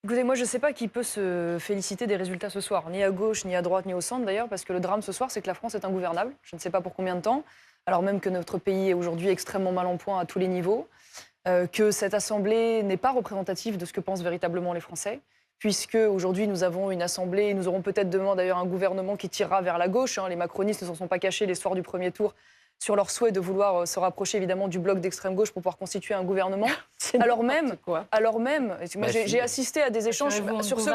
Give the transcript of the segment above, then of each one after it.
Écoutez, moi, je ne sais pas qui peut se féliciter des résultats ce soir, ni à gauche, ni à droite, ni au centre d'ailleurs, parce que le drame ce soir, c'est que la France est ingouvernable. Je ne sais pas pour combien de temps, alors même que notre pays est aujourd'hui extrêmement mal en point à tous les niveaux, que cette Assemblée n'est pas représentative de ce que pensent véritablement les Français, puisque aujourd'hui nous avons une Assemblée, nous aurons peut-être demain d'ailleurs un gouvernement qui tirera vers la gauche. Les macronistes ne s'en sont pas cachés les soirs du premier tour sur leur souhait de vouloir se rapprocher évidemment du bloc d'extrême gauche pour pouvoir constituer un gouvernement. Alors même, moi j'ai assisté à des échanges sur ce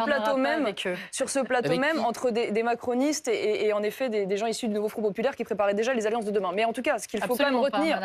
plateau même entre des macronistes et en effet des gens issus du nouveau Front populaire qui préparaient déjà les alliances de demain. Mais en tout cas, ce qu'il faut quand même retenir,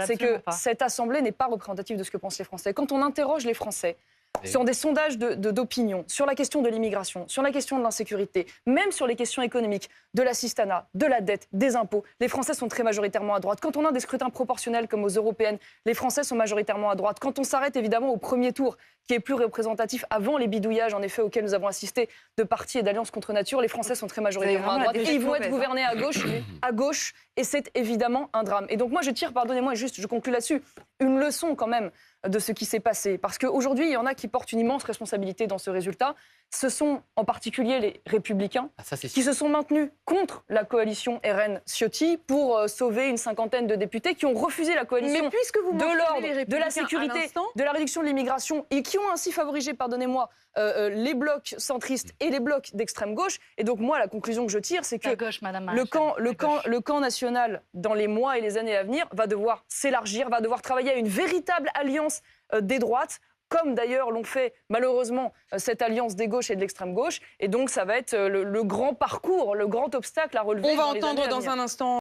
c'est que cette Assemblée n'est pas représentative de ce que pensent les Français. Quand on interroge les Français sur des sondages d'opinion, sur la question de l'immigration, sur la question de l'insécurité, même sur les questions économiques, de l'assistanat, de la dette, des impôts, les Français sont très majoritairement à droite. Quand on a des scrutins proportionnels comme aux européennes, les Français sont majoritairement à droite. Quand on s'arrête évidemment au premier tour, qui est plus représentatif avant les bidouillages en effet auxquels nous avons assisté de partis et d'alliances contre nature, les Français sont très majoritairement à droite et ils vont être gouvernés à gauche et c'est évidemment un drame. Et donc moi je tire, pardonnez-moi, juste je conclue là-dessus, une leçon quand même de ce qui s'est passé. Parce qu'aujourd'hui, il y en a qui portent une immense responsabilité dans ce résultat. Ce sont en particulier les Républicains qui se sont maintenus contre la coalition RN-Ciotti pour sauver une cinquantaine de députés qui ont refusé la coalition de l'ordre, de la sécurité, de la réduction de l'immigration et qui ont ainsi favorisé, pardonnez-moi, les blocs centristes et les blocs d'extrême gauche. Et donc moi, la conclusion que je tire, c'est que le camp national, dans les mois et les années à venir, va devoir s'élargir, va devoir travailler à une véritable alliance des droites, comme d'ailleurs l'ont fait malheureusement cette alliance des gauches et de l'extrême gauche. Et donc ça va être le grand parcours, le grand obstacle à relever. On va entendre dans un instant